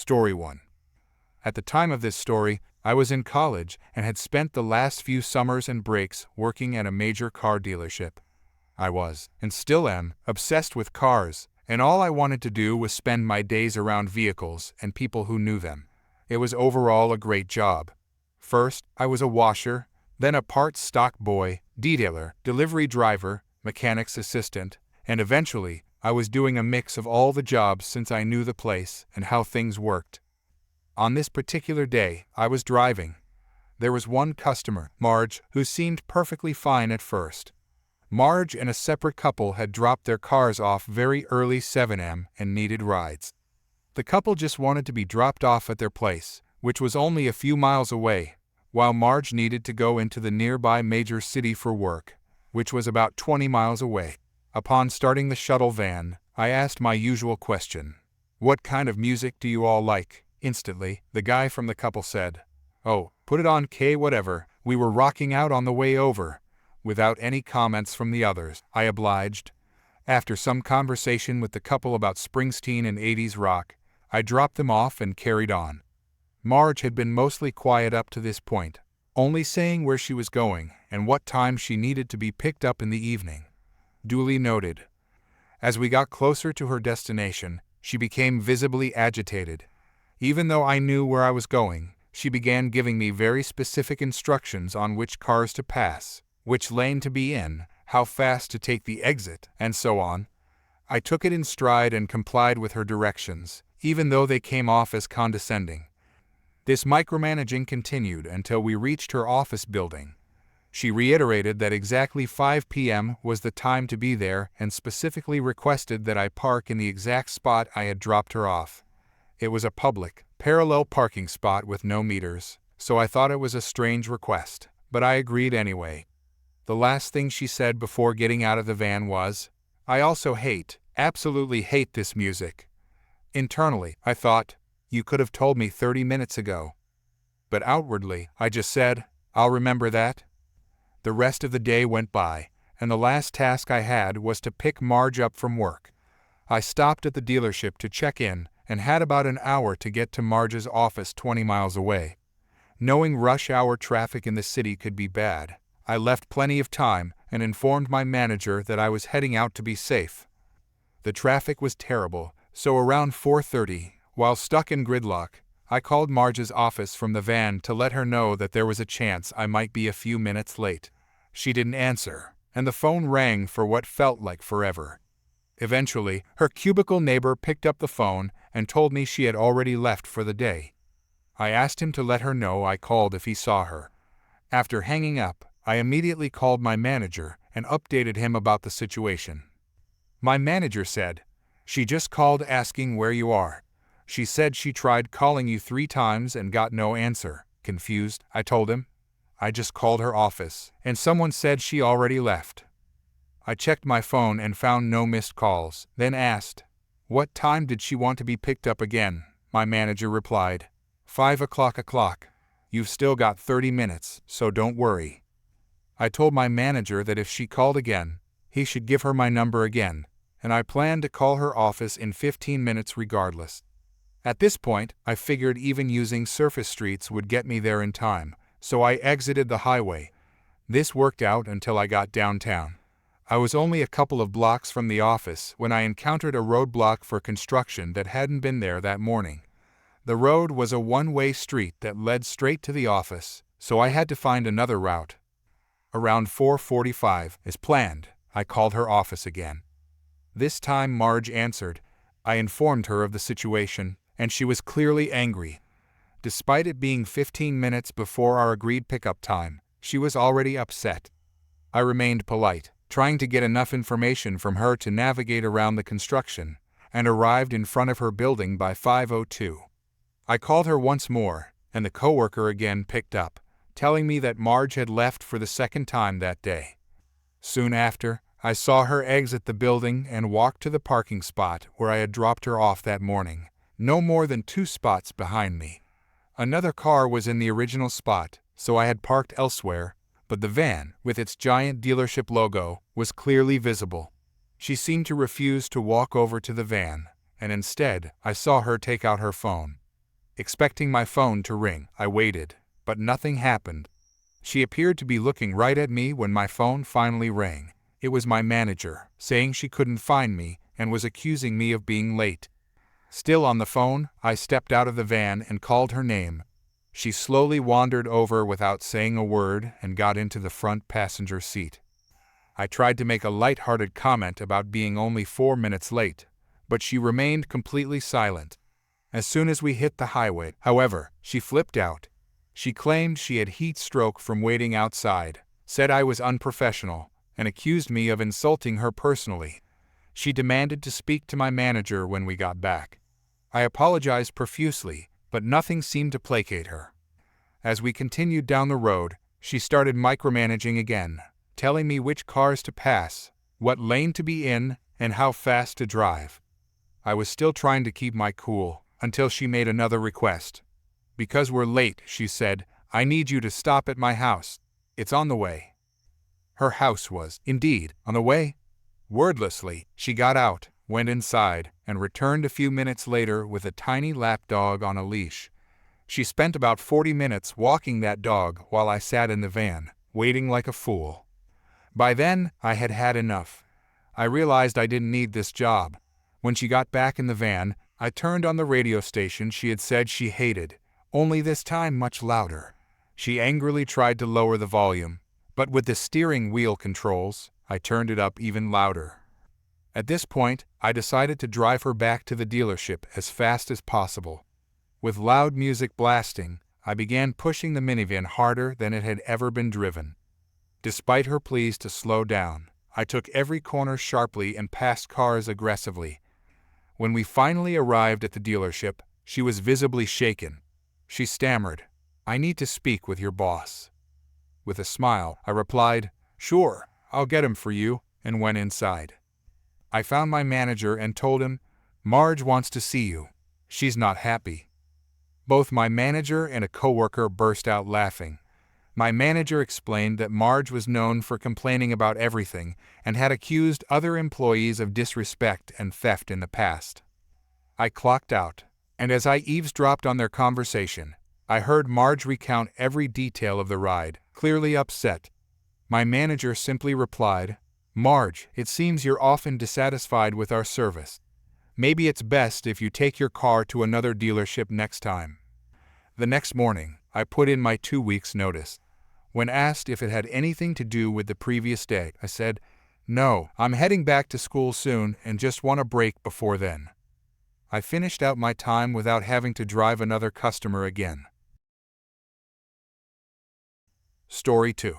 Story 1. At the time of this story, I was in college and had spent the last few summers and breaks working at a major car dealership. I was, and still am, obsessed with cars, and all I wanted to do was spend my days around vehicles and people who knew them. It was overall a great job. First, I was a washer, then a parts stock boy, detailer, delivery driver, mechanic's assistant, and eventually, I was doing a mix of all the jobs since I knew the place and how things worked. On this particular day, I was driving. There was one customer, Marge, who seemed perfectly fine at first. Marge and a separate couple had dropped their cars off very early 7 a.m. and needed rides. The couple just wanted to be dropped off at their place, which was only a few miles away, while Marge needed to go into the nearby major city for work, which was about 20 miles away. Upon starting the shuttle van, I asked my usual question. "What kind of music do you all like?" Instantly, the guy from the couple said, "Oh, put it on K whatever, we were rocking out on the way over." Without any comments from the others, I obliged. After some conversation with the couple about Springsteen and 80s rock, I dropped them off and carried on. Marge had been mostly quiet up to this point, only saying where she was going and what time she needed to be picked up in the evening. Duly noted. As we got closer to her destination, she became visibly agitated. Even though I knew where I was going, she began giving me very specific instructions on which cars to pass, which lane to be in, how fast to take the exit, and so on. I took it in stride and complied with her directions, even though they came off as condescending. This micromanaging continued until we reached her office building. She reiterated that exactly 5 p.m. was the time to be there and specifically requested that I park in the exact spot I had dropped her off. It was a public, parallel parking spot with no meters, so I thought it was a strange request, but I agreed anyway. The last thing she said before getting out of the van was, "I also absolutely hate this music." Internally, I thought, you could have told me 30 minutes ago. But outwardly, I just said, I'll remember that. The rest of the day went by, and the last task I had was to pick Marge up from work. I stopped at the dealership to check in and had about an hour to get to Marge's office 20 miles away. Knowing rush hour traffic in the city could be bad, I left plenty of time and informed my manager that I was heading out to be safe. The traffic was terrible, so around 4:30, while stuck in gridlock, I called Marge's office from the van to let her know that there was a chance I might be a few minutes late. She didn't answer, and the phone rang for what felt like forever. Eventually, her cubicle neighbor picked up the phone and told me she had already left for the day. I asked him to let her know I called if he saw her. After hanging up, I immediately called my manager and updated him about the situation. My manager said, "She just called asking where you are. She said she tried calling you 3 times and got no answer." Confused, I told him, "I just called her office, and someone said she already left." I checked my phone and found no missed calls, then asked, "What time did she want to be picked up again?" My manager replied, 5 o'clock. "You've still got 30 minutes, so don't worry." I told my manager that if she called again, he should give her my number again, and I planned to call her office in 15 minutes regardless. At this point, I figured even using surface streets would get me there in time, so I exited the highway. This worked out until I got downtown. I was only a couple of blocks from the office when I encountered a roadblock for construction that hadn't been there that morning. The road was a one-way street that led straight to the office, so I had to find another route. Around 4:45, as planned, I called her office again. This time Marge answered. I informed her of the situation, and she was clearly angry. Despite it being 15 minutes before our agreed pickup time, she was already upset. I remained polite, trying to get enough information from her to navigate around the construction, and arrived in front of her building by 5:02. I called her once more, and the coworker again picked up, telling me that Marge had left for the second time that day. Soon after, I saw her exit the building and walk to the parking spot where I had dropped her off that morning, no more than 2 spots behind me. Another car was in the original spot, so I had parked elsewhere, but the van, with its giant dealership logo, was clearly visible. She seemed to refuse to walk over to the van, and instead, I saw her take out her phone. expecting my phone to ring. I waited, but nothing happened. She appeared to be looking right at me when my phone finally rang. It was my manager, saying she couldn't find me and was accusing me of being late. Still on the phone, I stepped out of the van and called her name. She slowly wandered over without saying a word and got into the front passenger seat. I tried to make a light-hearted comment about being only 4 minutes late, but she remained completely silent. As soon as we hit the highway, however, she flipped out. She claimed she had heat stroke from waiting outside, said I was unprofessional, and accused me of insulting her personally. She demanded to speak to my manager when we got back. I apologized profusely, but nothing seemed to placate her. As we continued down the road, she started micromanaging again, telling me which cars to pass, what lane to be in, and how fast to drive. I was still trying to keep my cool, until she made another request. "Because we're late," she said, "I need you to stop at my house. It's on the way." Her house was, indeed, on the way. Wordlessly, she got out, went inside, and returned a few minutes later with a tiny lap dog on a leash. She spent about 40 minutes walking that dog while I sat in the van, waiting like a fool. By then, I had had enough. I realized I didn't need this job. When she got back in the van, I turned on the radio station she had said she hated, only this time much louder. She angrily tried to lower the volume, but with the steering wheel controls, I turned it up even louder. At this point, I decided to drive her back to the dealership as fast as possible. With loud music blasting, I began pushing the minivan harder than it had ever been driven. Despite her pleas to slow down, I took every corner sharply and passed cars aggressively. When we finally arrived at the dealership, she was visibly shaken. She stammered, "I need to speak with your boss." With a smile, I replied, "Sure, I'll get him for you," and went inside. I found my manager and told him, "Marge wants to see you. She's not happy." Both my manager and a coworker burst out laughing. My manager explained that Marge was known for complaining about everything and had accused other employees of disrespect and theft in the past. I clocked out, and as I eavesdropped on their conversation, I heard Marge recount every detail of the ride, clearly upset. My manager simply replied, "Marge, it seems you're often dissatisfied with our service. Maybe it's best if you take your car to another dealership next time." The next morning, I put in my 2 weeks' notice. When asked if it had anything to do with the previous day, I said, "No, I'm heading back to school soon and just want a break before then." I finished out my time without having to drive another customer again. Story 2.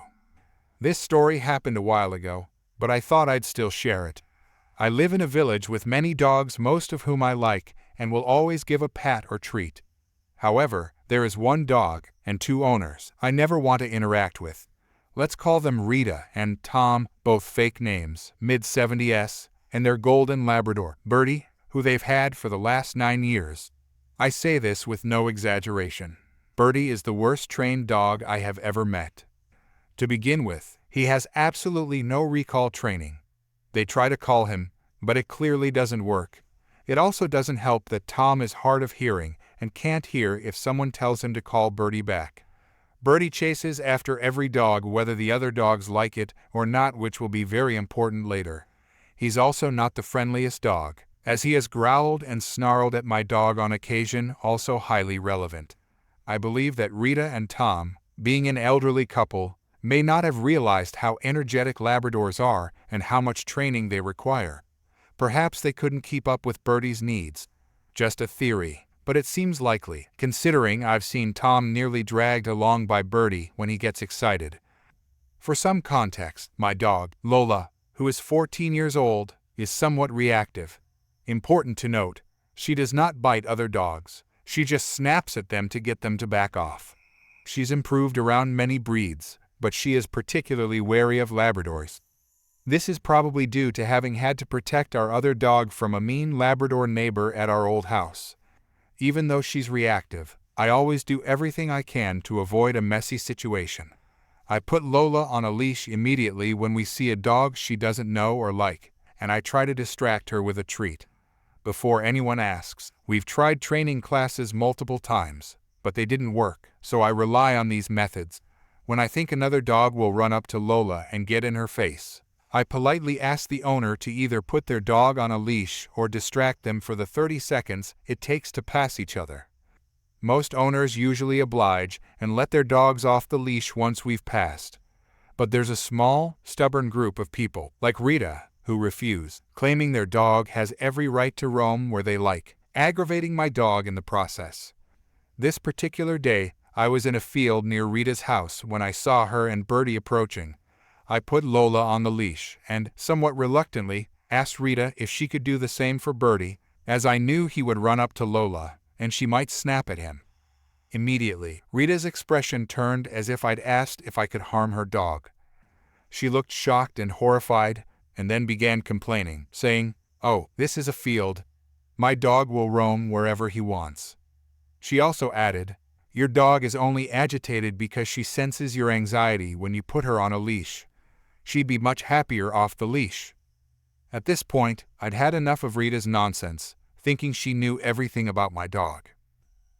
This story happened a while ago, but I thought I'd still share it. I live in a village with many dogs, most of whom I like, and will always give a pat or treat. However, there is one dog, and 2 owners, I never want to interact with. Let's call them Rita and Tom, both fake names, mid-70s, and their golden Labrador, Bertie, who they've had for the last 9 years. I say this with no exaggeration. Bertie is the worst trained dog I have ever met. To begin with, he has absolutely no recall training. They try to call him, but it clearly doesn't work. It also doesn't help that Tom is hard of hearing and can't hear if someone tells him to call Bertie back. Bertie chases after every dog whether the other dogs like it or not, which will be very important later. He's also not the friendliest dog, as he has growled and snarled at my dog on occasion, also highly relevant. I believe that Rita and Tom, being an elderly couple, may not have realized how energetic Labradors are and how much training they require. Perhaps they couldn't keep up with Bertie's needs. Just a theory, but it seems likely, considering I've seen Tom nearly dragged along by Bertie when he gets excited. For some context, my dog, Lola, who is 14 years old, is somewhat reactive. Important to note, she does not bite other dogs. She just snaps at them to get them to back off. She's improved around many breeds, but she is particularly wary of Labradors. This is probably due to having had to protect our other dog from a mean Labrador neighbor at our old house. Even though she's reactive, I always do everything I can to avoid a messy situation. I put Lola on a leash immediately when we see a dog she doesn't know or like, and I try to distract her with a treat. before anyone asks. We've tried training classes multiple times, but they didn't work, so I rely on these methods. When I think another dog will run up to Lola and get in her face, I politely ask the owner to either put their dog on a leash or distract them for the 30 seconds it takes to pass each other. Most owners usually oblige and let their dogs off the leash once we've passed. But there's a small, stubborn group of people, like Rita, who refuse, claiming their dog has every right to roam where they like, aggravating my dog in the process. This particular day, I was in a field near Rita's house when I saw her and Bertie approaching. I put Lola on the leash and, somewhat reluctantly, asked Rita if she could do the same for Bertie, as I knew he would run up to Lola, and she might snap at him. Immediately, Rita's expression turned as if I'd asked if I could harm her dog. She looked shocked and horrified, and then began complaining, saying, "Oh, this is a field. My dog will roam wherever he wants." She also added, "Your dog is only agitated because she senses your anxiety when you put her on a leash. She'd be much happier off the leash." At this point, I'd had enough of Rita's nonsense, thinking she knew everything about my dog.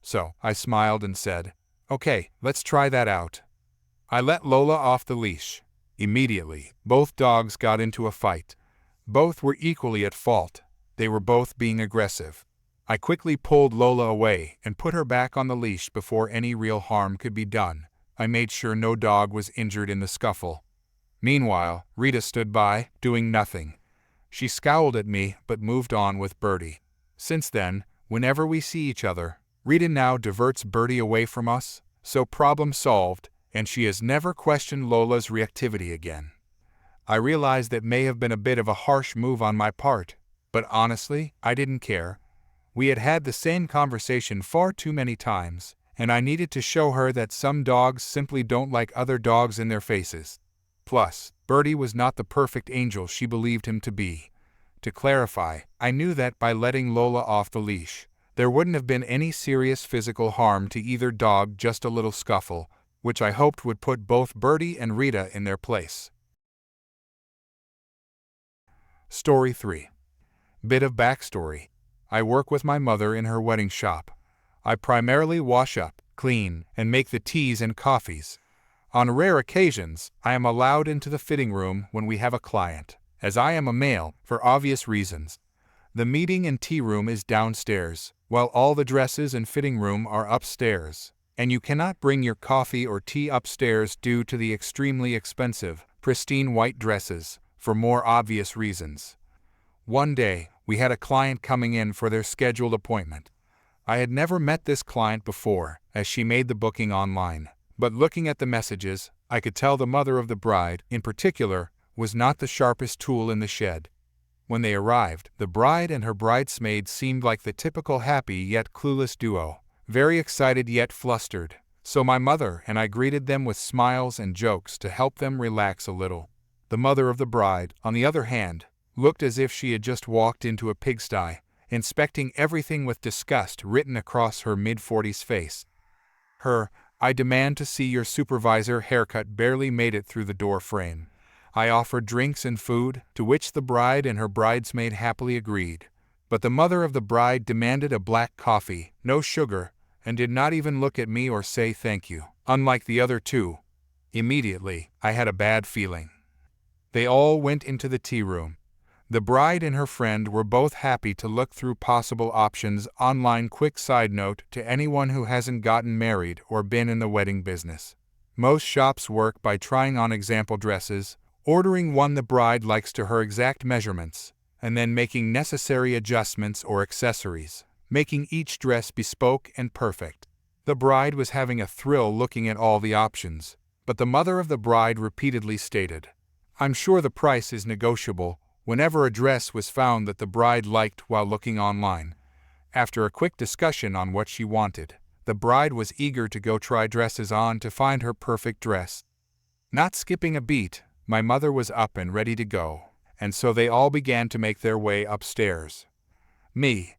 So, I smiled and said, "Okay, let's try that out." I let Lola off the leash. Immediately, both dogs got into a fight. Both were equally at fault. They were both being aggressive. I quickly pulled Lola away and put her back on the leash before any real harm could be done. I made sure no dog was injured in the scuffle. Meanwhile, Rita stood by, doing nothing. She scowled at me but moved on with Bertie. Since then, whenever we see each other, Rita now diverts Bertie away from us, so problem solved, and she has never questioned Lola's reactivity again. I realized that may have been a bit of a harsh move on my part, but honestly, I didn't care. We had had the same conversation far too many times, and I needed to show her that some dogs simply don't like other dogs in their faces. Plus, Bertie was not the perfect angel she believed him to be. To clarify, I knew that by letting Lola off the leash, there wouldn't have been any serious physical harm to either dog, just a little scuffle, which I hoped would put both Bertie and Rita in their place. Story 3. Bit of backstory. I work with my mother in her wedding shop. I primarily wash up, clean, and make the teas and coffees. On rare occasions, I am allowed into the fitting room when we have a client, as I am a male, for obvious reasons. The meeting and tea room is downstairs, while all the dresses and fitting room are upstairs, and you cannot bring your coffee or tea upstairs due to the extremely expensive, pristine white dresses, for more obvious reasons. One day, we had a client coming in for their scheduled appointment. I had never met this client before, as she made the booking online, but looking at the messages, I could tell the mother of the bride, in particular, was not the sharpest tool in the shed. When they arrived, the bride and her bridesmaid seemed like the typical happy yet clueless duo, very excited yet flustered, so my mother and I greeted them with smiles and jokes to help them relax a little. The mother of the bride, on the other hand, looked as if she had just walked into a pigsty, inspecting everything with disgust written across her mid-40s face. Her "I demand to see your supervisor" haircut barely made it through the door frame. I offered drinks and food, to which the bride and her bridesmaid happily agreed. But the mother of the bride demanded a black coffee, no sugar, and did not even look at me or say thank you, unlike the other two. Immediately, I had a bad feeling. They all went into the tea room. The bride and her friend were both happy to look through possible options online. Quick side note to anyone who hasn't gotten married or been in the wedding business. Most shops work by trying on example dresses, ordering one the bride likes to her exact measurements, and then making necessary adjustments or accessories, making each dress bespoke and perfect. The bride was having a thrill looking at all the options, but the mother of the bride repeatedly stated, "I'm sure the price is negotiable," whenever a dress was found that the bride liked while looking online. After a quick discussion on what she wanted, the bride was eager to go try dresses on to find her perfect dress. Not skipping a beat, my mother was up and ready to go, and so they all began to make their way upstairs. Me.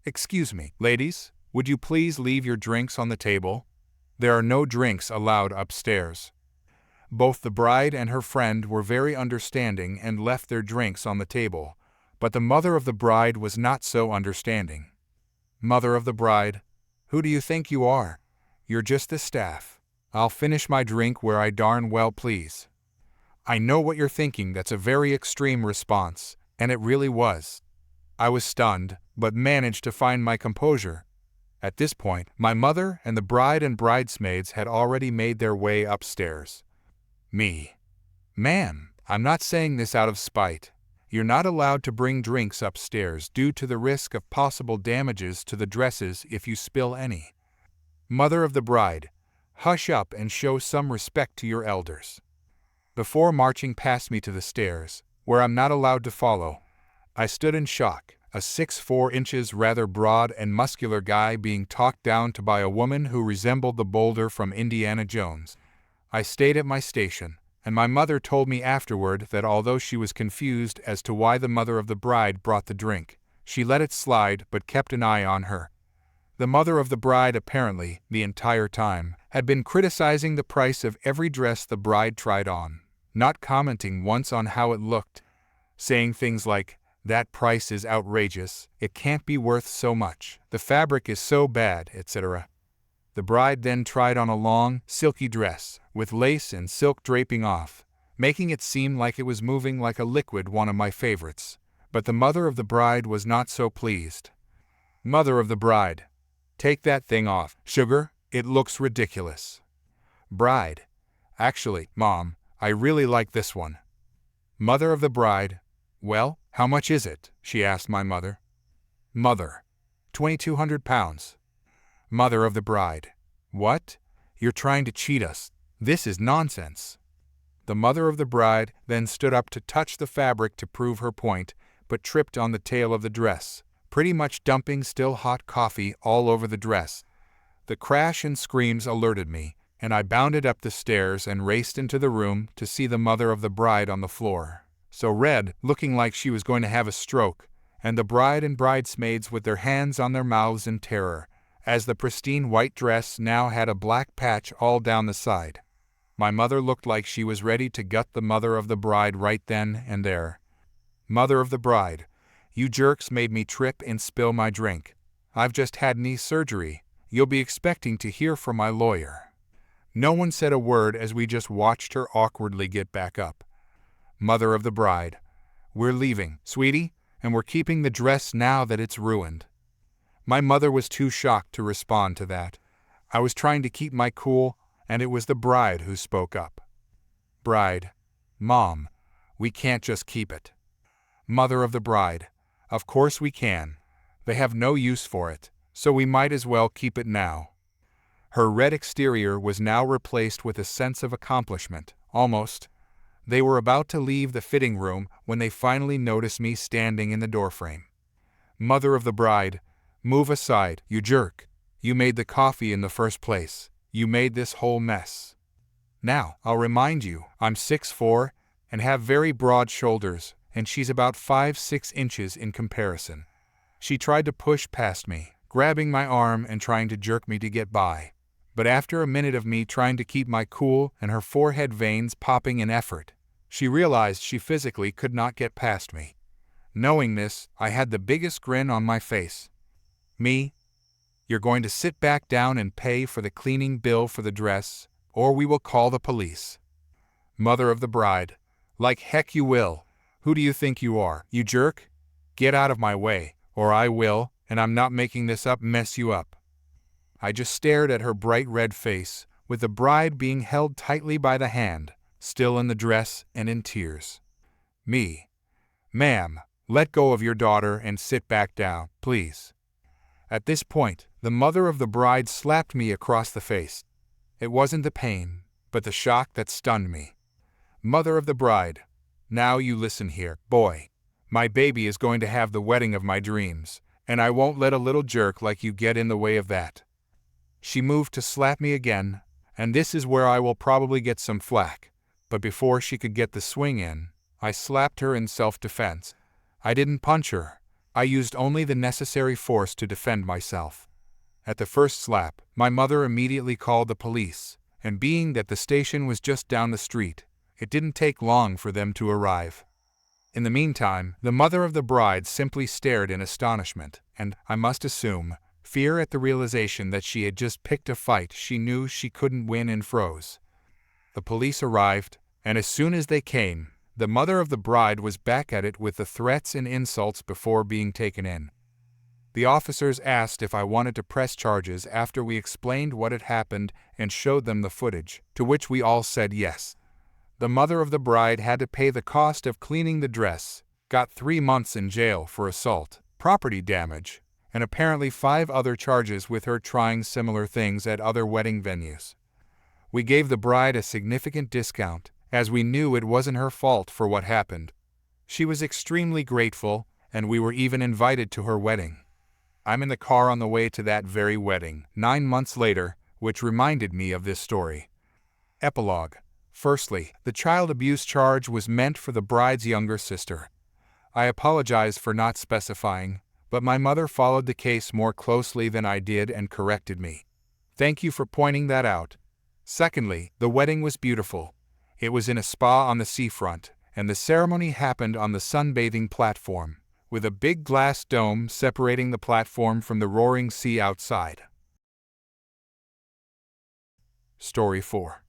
"Excuse me, ladies, would you please leave your drinks on the table? There are no drinks allowed upstairs." Both the bride and her friend were very understanding and left their drinks on the table, But the mother of the bride was not so understanding. "Mother of the bride, who do you think you are? You're just the staff. I'll finish my drink where I darn well please." I know what you're thinking, that's a very extreme response, and it really was. I was stunned, but managed to find my composure. At this point, my mother and the bride and bridesmaids had already made their way upstairs. Me. "Ma'am, I'm not saying this out of spite. You're not allowed to bring drinks upstairs due to the risk of possible damages to the dresses if you spill any." Mother of the bride, hush up and show some respect to your elders. Before marching past me to the stairs, where I'm not allowed to follow, I stood in shock, a 6'4" rather broad and muscular guy being talked down to by a woman who resembled the boulder from Indiana Jones. I stayed at my station, and my mother told me afterward that although she was confused as to why the mother of the bride brought the drink, she let it slide but kept an eye on her. The mother of the bride apparently, the entire time, had been criticizing the price of every dress the bride tried on, not commenting once on how it looked, saying things like, "That price is outrageous, it can't be worth so much, the fabric is so bad," etc. The bride then tried on a long, silky dress, with lace and silk draping off, making it seem like it was moving like a liquid, one of my favorites. But the mother of the bride was not so pleased. "Mother of the bride, take that thing off, sugar, it looks ridiculous." Bride, "Actually, Mom, I really like this one." Mother of the bride, "Well, how much is it?" she asked my mother. Mother, £2,200. Mother of the bride, "What? You're trying to cheat us. This is nonsense." The mother of the bride then stood up to touch the fabric to prove her point, but tripped on the tail of the dress, pretty much dumping still hot coffee all over the dress. The crash and screams alerted me, and I bounded up the stairs and raced into the room to see the mother of the bride on the floor, so red, looking like she was going to have a stroke, and the bride and bridesmaids with their hands on their mouths in terror, as the pristine white dress now had a black patch all down the side. My mother looked like she was ready to gut the mother of the bride right then and there. Mother of the bride, "You jerks made me trip and spill my drink. I've just had knee surgery. You'll be expecting to hear from my lawyer." No one said a word as we just watched her awkwardly get back up. Mother of the bride, "We're leaving, sweetie, and we're keeping the dress now that it's ruined." My mother was too shocked to respond to that. I was trying to keep my cool, and it was the bride who spoke up. Bride, "Mom, we can't just keep it." Mother of the bride, "Of course we can. They have no use for it, so we might as well keep it now." Her red exterior was now replaced with a sense of accomplishment, almost. They were about to leave the fitting room when they finally noticed me standing in the doorframe. Mother of the bride, "Move aside, you jerk. You made the coffee in the first place. You made this whole mess." Now, I'll remind you, I'm 6'4" and have very broad shoulders, and she's about 5'6" in comparison. She tried to push past me, grabbing my arm and trying to jerk me to get by. But after a minute of me trying to keep my cool and her forehead veins popping in effort, she realized she physically could not get past me. Knowing this, I had the biggest grin on my face. "Me? You're going to sit back down and pay for the cleaning bill for the dress, or we will call the police." Mother of the bride, "Like heck you will. Who do you think you are, you jerk? Get out of my way, or I will, and I'm not making this up, mess you up." I just stared at her bright red face, with the bride being held tightly by the hand, still in the dress and in tears. Me, "Ma'am, let go of your daughter and sit back down, please." At this point, the mother of the bride slapped me across the face. It wasn't the pain, but the shock that stunned me. Mother of the bride, "Now you listen here, boy. My baby is going to have the wedding of my dreams, and I won't let a little jerk like you get in the way of that." She moved to slap me again, and this is where I will probably get some flack, but before she could get the swing in, I slapped her in self-defense. I didn't punch her. I used only the necessary force to defend myself. At the first slap, my mother immediately called the police, and being that the station was just down the street, it didn't take long for them to arrive. In the meantime, the mother of the bride simply stared in astonishment, and, I must assume, fear at the realization that she had just picked a fight she knew she couldn't win and froze. The police arrived, and as soon as they came, the mother of the bride was back at it with the threats and insults before being taken in. The officers asked if I wanted to press charges after we explained what had happened and showed them the footage, to which we all said yes. The mother of the bride had to pay the cost of cleaning the dress, got 3 months in jail for assault, property damage, and apparently 5 other charges with her trying similar things at other wedding venues. We gave the bride a significant discount, as we knew it wasn't her fault for what happened. She was extremely grateful, and we were even invited to her wedding. I'm in the car on the way to that very wedding, 9 months later, which reminded me of this story. Epilogue. Firstly, the child abuse charge was meant for the bride's younger sister. I apologize for not specifying, but my mother followed the case more closely than I did and corrected me. Thank you for pointing that out. Secondly, the wedding was beautiful. It was in a spa on the seafront, and the ceremony happened on the sunbathing platform, with a big glass dome separating the platform from the roaring sea outside. Story 4.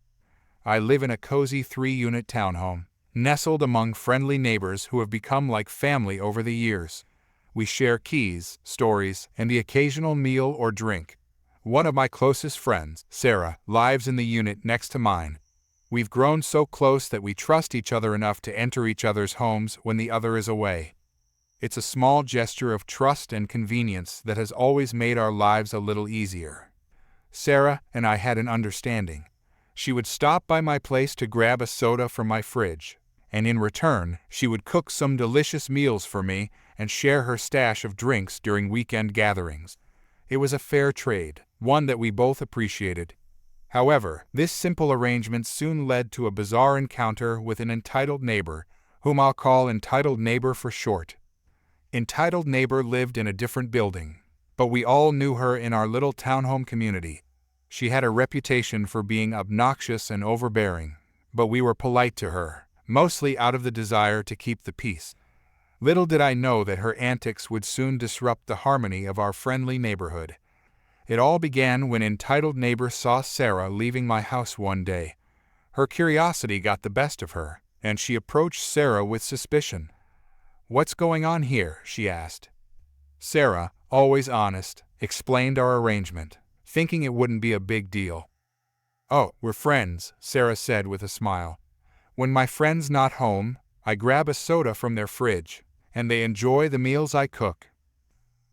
I live in a cozy 3-unit townhome, nestled among friendly neighbors who have become like family over the years. We share keys, stories, and the occasional meal or drink. One of my closest friends, Sarah, lives in the unit next to mine. We've grown so close that we trust each other enough to enter each other's homes when the other is away. It's a small gesture of trust and convenience that has always made our lives a little easier. Sarah and I had an understanding. She would stop by my place to grab a soda from my fridge, and in return, she would cook some delicious meals for me and share her stash of drinks during weekend gatherings. It was a fair trade, one that we both appreciated. However, this simple arrangement soon led to a bizarre encounter with an entitled neighbor, whom I'll call Entitled Neighbor for short. Entitled Neighbor lived in a different building, but we all knew her in our little townhome community. She had a reputation for being obnoxious and overbearing, but we were polite to her, mostly out of the desire to keep the peace. Little did I know that her antics would soon disrupt the harmony of our friendly neighborhood. It all began when Entitled Neighbor saw Sarah leaving my house one day. Her curiosity got the best of her, and she approached Sarah with suspicion. "What's going on here?" she asked. Sarah, always honest, explained our arrangement, thinking it wouldn't be a big deal. "Oh, we're friends," Sarah said with a smile. "When my friend's not home, I grab a soda from their fridge, and they enjoy the meals I cook."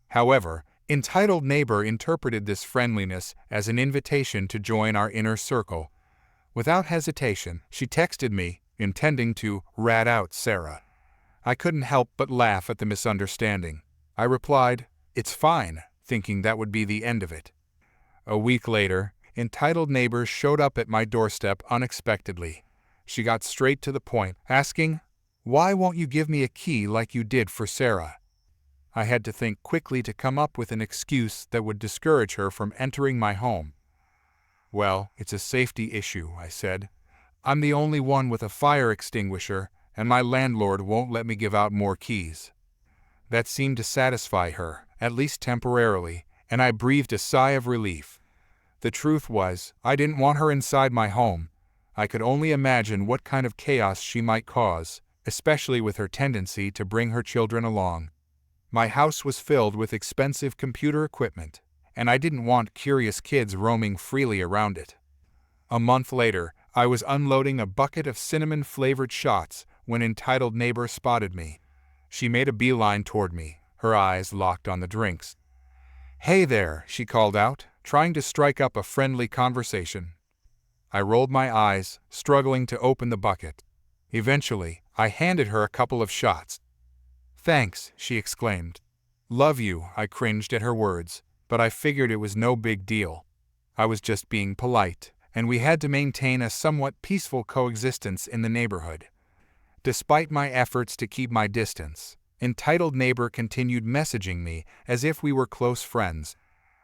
However, Entitled Neighbor interpreted this friendliness as an invitation to join our inner circle. Without hesitation, she texted me, intending to rat out Sarah. I couldn't help but laugh at the misunderstanding. I replied, "It's fine," thinking that would be the end of it. A week later, Entitled Neighbor showed up at my doorstep unexpectedly. She got straight to the point, asking, "Why won't you give me a key like you did for Sarah?" I had to think quickly to come up with an excuse that would discourage her from entering my home. "Well, it's a safety issue," I said. "I'm the only one with a fire extinguisher, and my landlord won't let me give out more keys." That seemed to satisfy her, at least temporarily, and I breathed a sigh of relief. The truth was, I didn't want her inside my home. I could only imagine what kind of chaos she might cause, especially with her tendency to bring her children along. My house was filled with expensive computer equipment, and I didn't want curious kids roaming freely around it. A month later, I was unloading a bucket of cinnamon-flavored shots when Entitled Neighbor spotted me. She made a beeline toward me, her eyes locked on the drinks. "Hey there," she called out, trying to strike up a friendly conversation. I rolled my eyes, struggling to open the bucket. Eventually, I handed her a couple of shots. "Thanks," she exclaimed. "Love you," I cringed at her words, but I figured it was no big deal. I was just being polite, and we had to maintain a somewhat peaceful coexistence in the neighborhood. Despite my efforts to keep my distance, Entitled Neighbor continued messaging me as if we were close friends.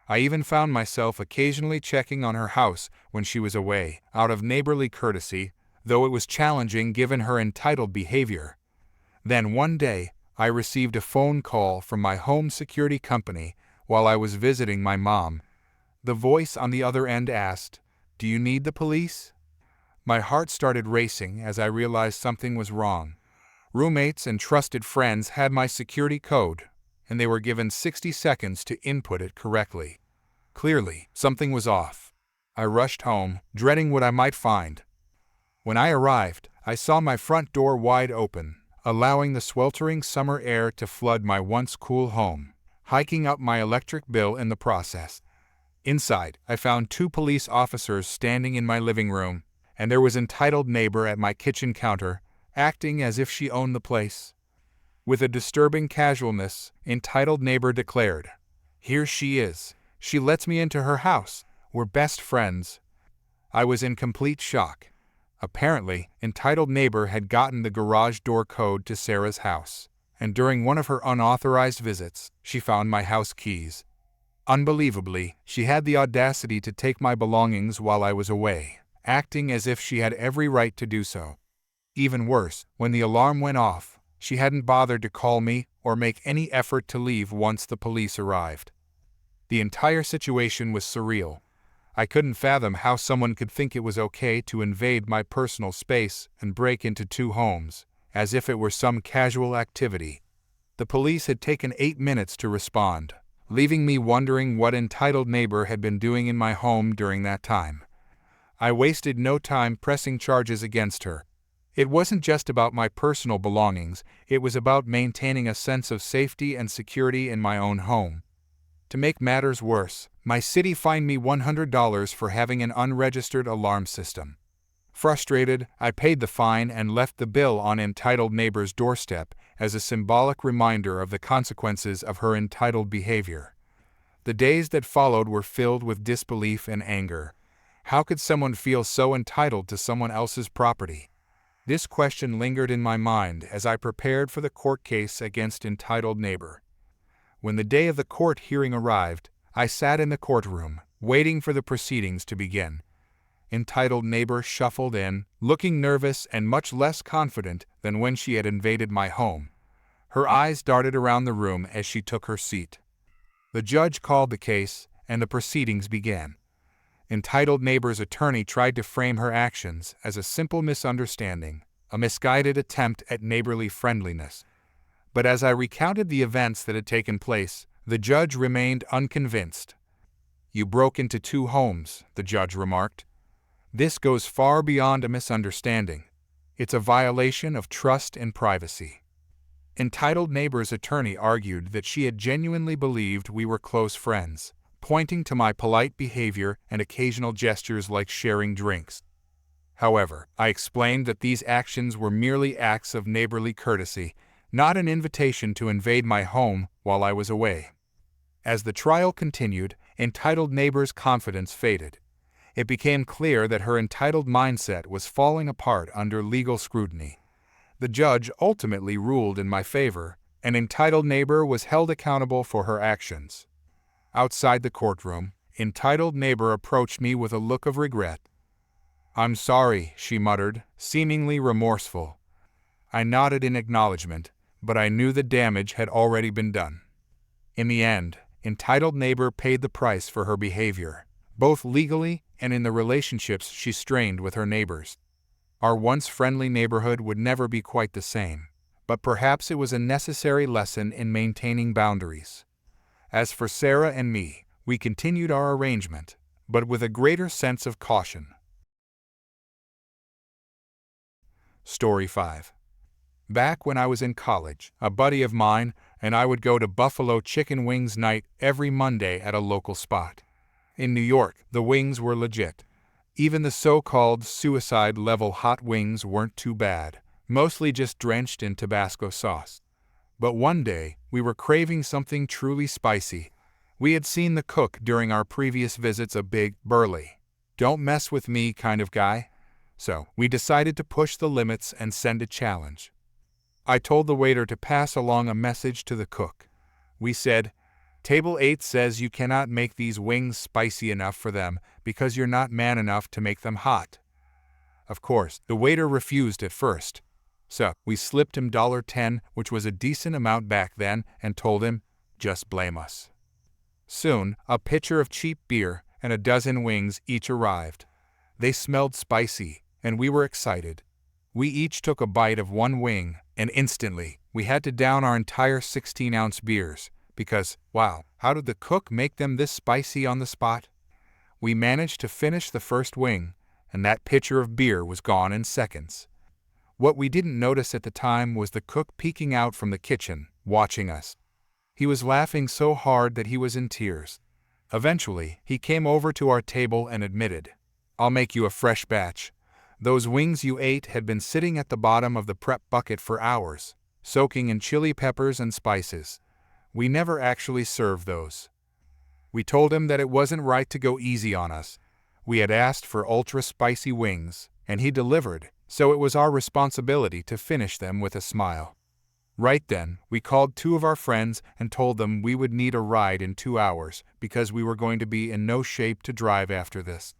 I even found myself occasionally checking on her house when she was away, out of neighborly courtesy, though it was challenging given her entitled behavior. Then one day, I received a phone call from my home security company while I was visiting my mom. The voice on the other end asked, "Do you need the police?" My heart started racing as I realized something was wrong. Roommates and trusted friends had my security code, and they were given 60 seconds to input it correctly. Clearly, something was off. I rushed home, dreading what I might find. When I arrived, I saw my front door wide open, allowing the sweltering summer air to flood my once cool home, hiking up my electric bill in the process. Inside, I found 2 police officers standing in my living room, and there was entitled neighbor at my kitchen counter, acting as if she owned the place. With a disturbing casualness, entitled neighbor declared, "Here she is. She lets me into her house. We're best friends." I was in complete shock. Apparently, entitled neighbor had gotten the garage door code to Sarah's house, and during one of her unauthorized visits, she found my house keys. Unbelievably, she had the audacity to take my belongings while I was away, acting as if she had every right to do so. Even worse, when the alarm went off, she hadn't bothered to call me or make any effort to leave once the police arrived. The entire situation was surreal. I couldn't fathom how someone could think it was okay to invade my personal space and break into 2 homes, as if it were some casual activity. The police had taken 8 minutes to respond, leaving me wondering what entitled neighbor had been doing in my home during that time. I wasted no time pressing charges against her. It wasn't just about my personal belongings, it was about maintaining a sense of safety and security in my own home. To make matters worse, my city fined me $100 for having an unregistered alarm system. Frustrated, I paid the fine and left the bill on entitled neighbor's doorstep as a symbolic reminder of the consequences of her entitled behavior. The days that followed were filled with disbelief and anger. How could someone feel so entitled to someone else's property? This question lingered in my mind as I prepared for the court case against entitled neighbor. When the day of the court hearing arrived, I sat in the courtroom, waiting for the proceedings to begin. Entitled neighbor shuffled in, looking nervous and much less confident than when she had invaded my home. Her eyes darted around the room as she took her seat. The judge called the case, and the proceedings began. Entitled neighbor's attorney tried to frame her actions as a simple misunderstanding, a misguided attempt at neighborly friendliness. But as I recounted the events that had taken place, the judge remained unconvinced. "You broke into 2 homes," the judge remarked. "This goes far beyond a misunderstanding. It's a violation of trust and privacy." Entitled neighbor's attorney argued that she had genuinely believed we were close friends, pointing to my polite behavior and occasional gestures like sharing drinks. However, I explained that these actions were merely acts of neighborly courtesy, not an invitation to invade my home while I was away. As the trial continued, entitled neighbor's confidence faded. It became clear that her entitled mindset was falling apart under legal scrutiny. The judge ultimately ruled in my favor, and entitled neighbor was held accountable for her actions. Outside the courtroom, entitled neighbor approached me with a look of regret. "I'm sorry," she muttered, seemingly remorseful. I nodded in acknowledgement, but I knew the damage had already been done. In the end, entitled neighbor paid the price for her behavior, both legally and in the relationships she strained with her neighbors. Our once friendly neighborhood would never be quite the same, but perhaps it was a necessary lesson in maintaining boundaries. As for Sarah and me, we continued our arrangement, but with a greater sense of caution. Story 5. Back when I was in college, a buddy of mine and I would go to Buffalo Chicken Wings night every Monday at a local spot. In New York, the wings were legit. Even the so-called suicide-level hot wings weren't too bad, mostly just drenched in Tabasco sauce. But one day, we were craving something truly spicy. We had seen the cook during our previous visits a big, burly, "don't mess with me" kind of guy. So, we decided to push the limits and send a challenge. I told the waiter to pass along a message to the cook. We said, "Table 8 says you cannot make these wings spicy enough for them because you're not man enough to make them hot." Of course, the waiter refused at first. So we slipped him $10, which was a decent amount back then, and told him, just blame us. Soon, a pitcher of cheap beer and a dozen wings each arrived. They smelled spicy, and we were excited. We each took a bite of one wing, and instantly, we had to down our entire 16-ounce beers, because, wow, how did the cook make them this spicy on the spot? We managed to finish the first wing, and that pitcher of beer was gone in seconds. What we didn't notice at the time was the cook peeking out from the kitchen, watching us. He was laughing so hard that he was in tears. Eventually, he came over to our table and admitted, "I'll make you a fresh batch. Those wings you ate had been sitting at the bottom of the prep bucket for hours, soaking in chili peppers and spices. We never actually served those." We told him that it wasn't right to go easy on us. We had asked for ultra-spicy wings, and he delivered, so it was our responsibility to finish them with a smile. Right then, we called two of our friends and told them we would need a ride in 2 hours because we were going to be in no shape to drive after this.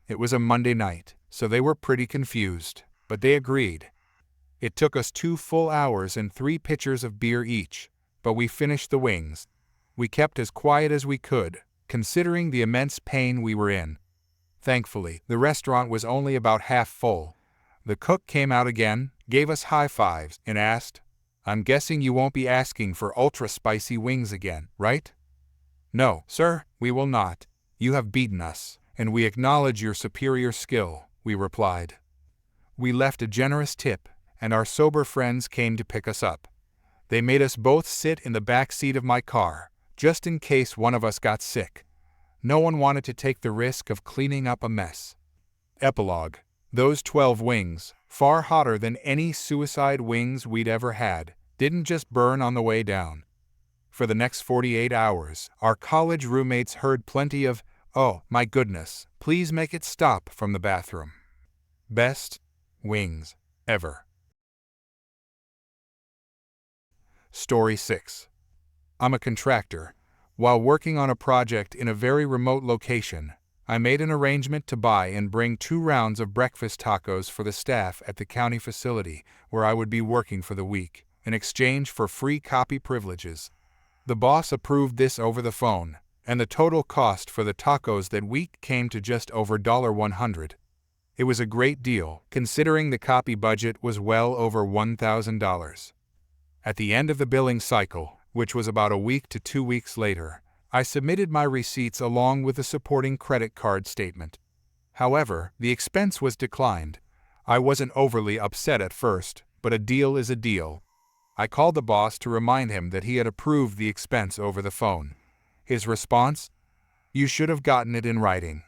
It was a Monday night, so they were pretty confused, but they agreed. It took us 2 full hours and 3 pitchers of beer each, but we finished the wings. We kept as quiet as we could, considering the immense pain we were in. Thankfully, the restaurant was only about half full. The cook came out again, gave us high fives, and asked, "I'm guessing you won't be asking for ultra-spicy wings again, right?" "No, sir, we will not. You have beaten us, and we acknowledge your superior skill," we replied. We left a generous tip, and our sober friends came to pick us up. They made us both sit in the back seat of my car, just in case one of us got sick. No one wanted to take the risk of cleaning up a mess. Epilogue. Those 12 wings, far hotter than any suicide wings we'd ever had, didn't just burn on the way down. For the next 48 hours, our college roommates heard plenty of, "Oh, my goodness, please make it stop," from the bathroom. Best wings ever. Story 6. I'm a contractor. While working on a project in a very remote location, I made an arrangement to buy and bring 2 rounds of breakfast tacos for the staff at the county facility where I would be working for the week, in exchange for free copy privileges. The boss approved this over the phone, and the total cost for the tacos that week came to just over $100. It was a great deal, considering the copy budget was well over $1,000. At the end of the billing cycle, which was about a week to 2 weeks later, I submitted my receipts along with a supporting credit card statement. However, the expense was declined. I wasn't overly upset at first, but a deal is a deal. I called the boss to remind him that he had approved the expense over the phone. His response? "You should have gotten it in writing."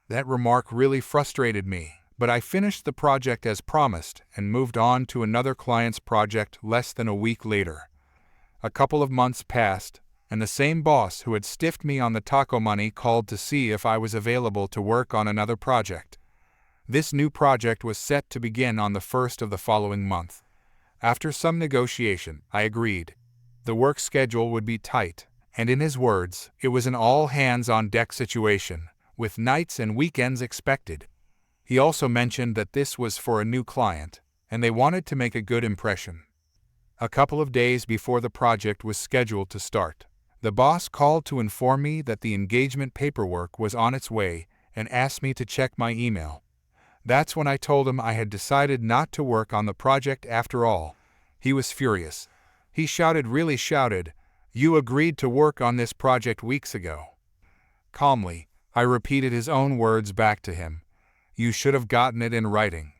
That remark really frustrated me, but I finished the project as promised and moved on to another client's project less than a week later. A couple of months passed, and the same boss who had stiffed me on the taco money called to see if I was available to work on another project. This new project was set to begin on the 1st of the following month. After some negotiation, I agreed. The work schedule would be tight, and in his words, it was an all-hands-on-deck situation, with nights and weekends expected. He also mentioned that this was for a new client, and they wanted to make a good impression. A couple of days before the project was scheduled to start, the boss called to inform me that the engagement paperwork was on its way and asked me to check my email. That's when I told him I had decided not to work on the project after all. He was furious. He really shouted, "You agreed to work on this project weeks ago." Calmly, I repeated his own words back to him. "You should have gotten it in writing.